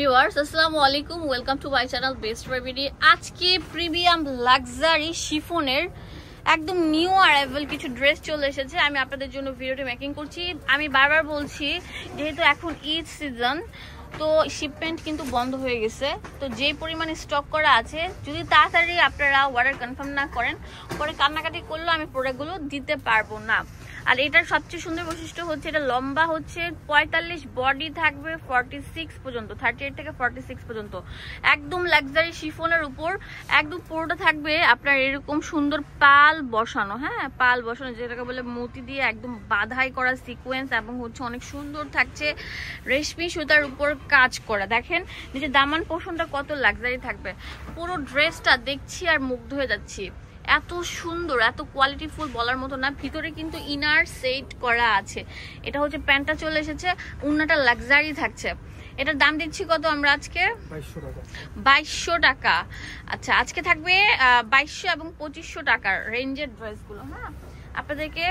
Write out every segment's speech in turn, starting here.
Viewers আসসালামু আলাইকুম, welcome to my channel best রেভিডি। আজকে প্রিমিয়াম লাক্সারি শিফনের একদম নিউ অ্যারাইভাল কিছু ড্রেস চলে এসেছে। আমি আপনাদের জন্য ভিডিওটি মেকিং করছি। আমি বারবার বলছি, যেহেতু এখন ঈদ সিজন, তো শিপমেন্ট কিন্তু বন্ধ হয়ে গেছে। তো যে পরিমাণে স্টক করা আছে, যদি তাড়াতাড়ি আপনারা অর্ডার কনফার্ম না করেন, পরে কান্নাকাটি করলেও আমি প্রোডাক্টগুলো দিতে পারবো না। আর এটার সবচেয়ে সুন্দর বৈশিষ্ট্য হচ্ছে এটা লম্বা হচ্ছে 45, বডি থাকবে 46 পর্যন্ত, 38 থেকে 46 পর্যন্ত। একদম লাক্সারি শিফনের উপর একদম পুরোটা থাকবে আপনার এরকম সুন্দর পাল বসানো, হ্যাঁ পাল বসানো, যেটাকে বলে মতি দিয়ে একদম বাঁধাই করা সিকোয়েন্স, এবং হচ্ছে অনেক সুন্দর থাকছে রেশমি সুতার উপর কাজ করা। দেখেন নিচে দামান পোর্শনটা কত লাক্সারি থাকবে। পুরো ড্রেসটা দেখছি আর মুগ্ধ হয়ে যাচ্ছি, এত সুন্দর, এত কোয়ালিটিফুল বলার মতো না। ভিতরে কিন্তু ইনার সেট করা আছে। এটা হচ্ছে প্যান্টটা চলে এসেছে, উন্নাটা লাক্সারি থাকছে। এটার দাম দিচ্ছি কত আমরা আজকে? 2200 টাকা। আচ্ছা, আজকে থাকবে 2200 এবং 2500 টাকার রেঞ্জের ড্রেসগুলো। হ্যাঁ, আপনাদেরকে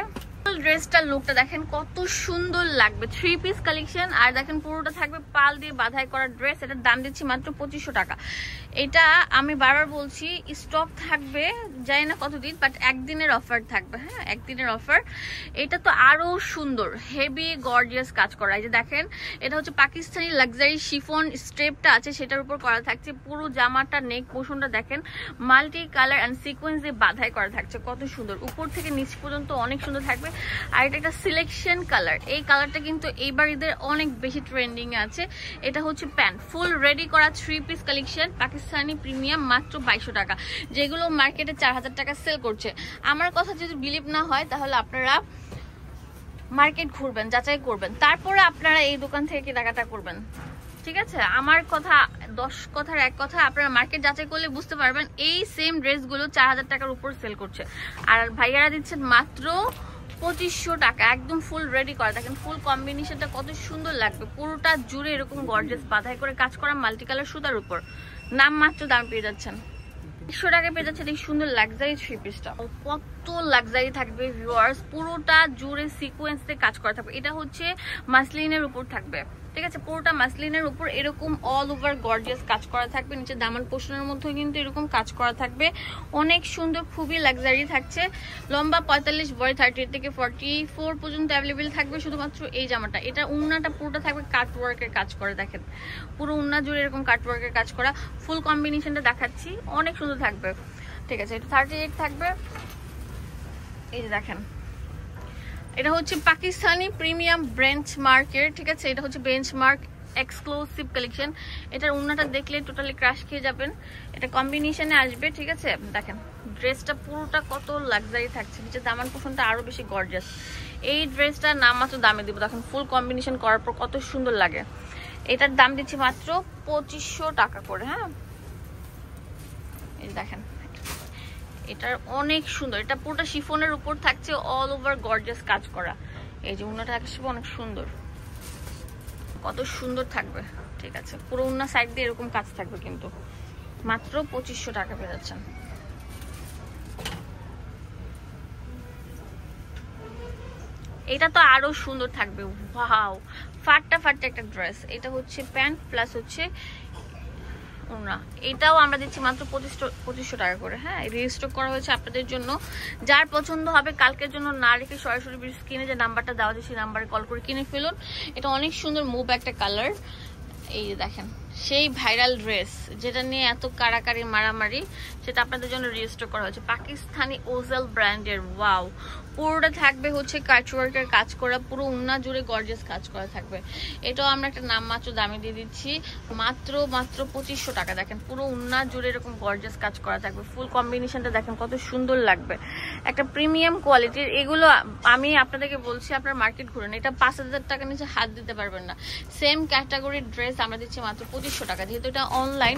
ড্রেসটার লুকটা দেখেন কত সুন্দর লাগবে। 3 পিস কালেকশন, আর দেখেন পুরোটা থাকবে পাল দিয়ে বাঁধাই করা ড্রেস। এটার দাম দিচ্ছি মাত্র 2500 টাকা। এটা আমি বারবার বলছি, স্টক থাকবে জানি না কতদিন, বাট একদিনের অফার থাকবে। হ্যাঁ, একদিনের অফার। এটা তো আরো সুন্দর, হেভি গর্জিয়াস কাজ করা। এই যে দেখেন, এটা হচ্ছে পাকিস্তানি লাক্সারি শিফন স্ট্রেপটা আছে সেটার উপর করা থাকছে। পুরো জামাটা নেক পোর্শনটা দেখেন মাল্টি কালার অ্যান্ড সিকোয়েন্স দিয়ে বাঁধাই করা থাকছে, কত সুন্দর। উপর থেকে নিচ পর্যন্ত অনেক সুন্দর থাকবে। আর এটা একটা সিলেকশন কালার, এই কালারটা কিন্তু এইবার ঈদের অনেক বেশি ট্রেন্ডিং এ আছে। এটা হচ্ছে প্যান্ট, ফুল রেডি করা 3 পিস কালেকশন, পাকিস্তানি প্রিমিয়াম, মাত্র 2200 টাকা, যেগুলো মার্কেটে 4000 টাকা সেল করছে। আমার কথা যদি বিলিভ না হয়, তাহলে আপনারা মার্কেট ঘুরবেন, যাচাই করবেন, তারপরে আপনারা এই দোকান থেকে কেনাকাটা করবেন। ঠিক আছে, আমার কথা 10 কথার এক কথা, আপনারা মার্কেট যাচাই করলে বুঝতে পারবেন এই সেম ড্রেসগুলো 4000 টাকার উপর সেল করছে, আর ভাইয়ারা দিচ্ছেন মাত্র 2500 টাকা। একদম ফুল রেডি করা, দেখেন ফুল কম্বিনেশনটা কত সুন্দর লাগবে। পুরোটা জুড়ে এরকম গর্জিয়াস বাঁধাই করে কাজ করা মাল্টি কালার সুতার উপর। নাম মাত্র দাম পেয়ে যাচ্ছেন 100 টাকা, পেয়ে যাচ্ছেন এই সুন্দর লাক্সারি 3 পিসটা। কত লাক্সারি থাকবে ভিউয়ার্স, পুরোটা জুড়ে সিকোয়েন্স দিয়ে কাজ করা থাকবে। এটা হচ্ছে মাসলিনের উপর থাকবে, ঠিক আছে, পুরোটা মাসলিনের উপর এরকম অল ওভার গর্জিয়াস কাজ করা থাকবে। নিচে দামান পোর্শনের মধ্যে কিন্তু এরকম কাজ করা থাকবে, অনেক সুন্দর, খুবই লাক্সারি থাকছে। লম্বা 45, বডি 38 থেকে 44 পর্যন্ত অ্যাভেলেবেল থাকবে শুধুমাত্র এই জামাটা। এটা উন্নাটা পুরোটা থাকবে কাট ওয়ার্কের কাজ করে, দেখেন পুরো উন্না জুড়ে এরকম কাট ওয়ার্কের কাজ করা। ফুল কম্বিনেশনটা দেখাচ্ছি, অনেক সুন্দর থাকবে। ঠিক আছে, এটা 38 থাকবে। এই যে দেখেন, এটা হচ্ছে পাকিস্তানি প্রিমিয়াম বেঞ্চমার্কের, ঠিক আছে, এটা হচ্ছে বেঞ্চমার্ক এক্সক্লুসিভ কালেকশন। এটার উন্নাটা দেখলে টোটালি ক্রাশ খেয়ে যাবেন। এটা কম্বিনেশনে আসবে, ঠিক আছে। দেখেন ড্রেসটা পুরোটা কত লাক্সারি থাকছে, নিচে দামান পোর্শনটা আরো বেশি গর্জিয়াস। এই ড্রেসটা নাম মাত্র দামে দিব, দেখেন ফুল কম্বিনেশন করার পর কত সুন্দর লাগে। এটার দাম দিচ্ছি মাত্র 2500 টাকা করে। হ্যাঁ, এই দেখেন এটার অনেক সুন্দর, এটা পুরোটা শিফনের উপর থাকছে অল ওভার গর্জিয়াস কাজ করা। এই যে উন্নাটা আসবে অনেক সুন্দর, কত সুন্দর থাকবে। ঠিক আছে, পুরো উন্না সাইড দিয়ে এরকম কাজ থাকবে, কিন্তু মাত্র 2500 টাকা পেয়ে যাচ্ছেন। এটা তো আরো সুন্দর থাকবে, ওয়াও, ফাটটা একটা ড্রেস। এটা হচ্ছে প্যান্ট প্লাস হচ্ছে উন্না, এটাও আমরা দিচ্ছি মাত্র 2500 টাকা করে। হ্যাঁ, রিস্টক করা হয়েছে আপনাদের জন্য। যার পছন্দ হবে কালকের জন্য না রেখে সরাসরি স্ক্রিনে যে নাম্বারটা দেওয়া আছে সেই নাম্বারে কল করে কিনে ফেলুন। এটা অনেক সুন্দর মুভ একটা কালার। এই যে দেখেন সেই ভাইরাল ড্রেস যেটা নিয়ে এত কারাকারি মারামারি, সেটা আপনাদের জন্য রিস্টক করা হয়েছে, পাকিস্তানি ওজেল ব্র্যান্ডের। ওয়াও, পুরোটা থাকবে হচ্ছে কাটওয়ার্কের কাজ করা, পুরো উন্না জুড়ে গর্জিয়াস কাজ করা থাকবে। এটাও আমরা একটা নাম মাত্র দামে দিয়ে দিচ্ছি, মাত্র 2500 টাকা। দেখেন পুরো উন্না জুড়ে এরকম গর্জিয়াস কাজ করা থাকবে। ফুল কম্বিনেশনটা দেখেন কত সুন্দর লাগবে, একটা প্রিমিয়াম কোয়ালিটির। এগুলো আমি আপনাদেরকে বলছি, আপনার মার্কেট ঘুরেন, এটা 5000 টাকা নিচে হাত দিতে পারবেন না। সেম ক্যাটাগরির ড্রেস আমরা দিচ্ছি মাত্র 2500 টাকা। যেহেতু এটা অনলাইন,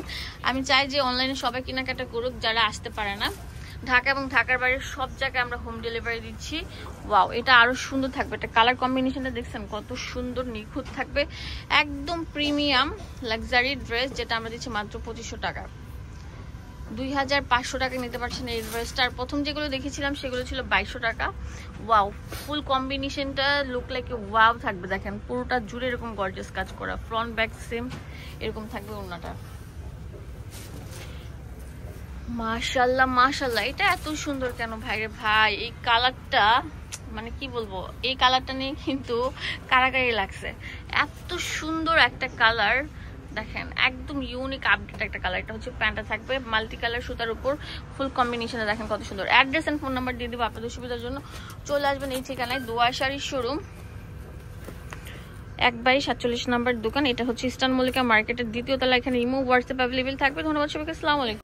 আমি চাই যে অনলাইনে সবাই কেনাকাটা করুক যারা আসতে পারে না। ঢাকা এবং ঢাকার বাইরের সব জায়গায় আমরা হোম ডেলিভারি দিচ্ছি। ওয়াও, এটা আরো সুন্দর থাকবে। এটা কালার কম্বিনেশনটা দেখছেন কত সুন্দর, নিখুঁত থাকবে, একদম প্রিমিয়াম লাক্সারি ড্রেস, যেটা আমরা দিচ্ছি মাত্র 2500 টাকা। 2500 টাকা নিতে পারছেন এই ড্রেসটা। আর প্রথম যেগুলো দেখেছিলাম সেগুলো ছিল 2200 টাকা। ওয়াও, ফুল কম্বিনেশনটা লুক লাইক ওয়াও থাকবে। দেখেন পুরোটা জুড়ে এরকম গর্জিয়াস কাজ করা, ফ্রন্ট ব্যাক সেম এরকম থাকবে ওড়নাটা। মাশাআল্লাহ মাশাআল্লাহ, এটা এত সুন্দর কেন ভাইরে ভাই! এই কালারটা মানে কি বলবো, এই কালারটা নিয়ে কিন্তু কারাকারি লাগছে। এত সুন্দর একটা কালার, দেখেন একদম ইউনিক আপডেট একটা কালার। এটা হচ্ছে প্যান্টটা থাকবে মাল্টি কালার সুতার উপর, ফুল কম্বিনেশনে দেখেন কত সুন্দর। অ্যাড্রেস এন্ড ফোন নাম্বার দিয়ে দিব আপনাদের সুবিধার জন্য। চলে আসবেন এই ঠিকানায়, দোয়া শাড়ির শোরুম 1/47 নাম্বার দোকান। এটা হচ্ছে ইস্টার্ন মল্লিকা মার্কেটের দ্বিতীয় তলা। এখানে ইমো হোয়াটসঅ্যাপ অ্যাভেলেবেল থাকবে। ধন্যবাদ সবাইকে, আসসালামু আলাইকুম।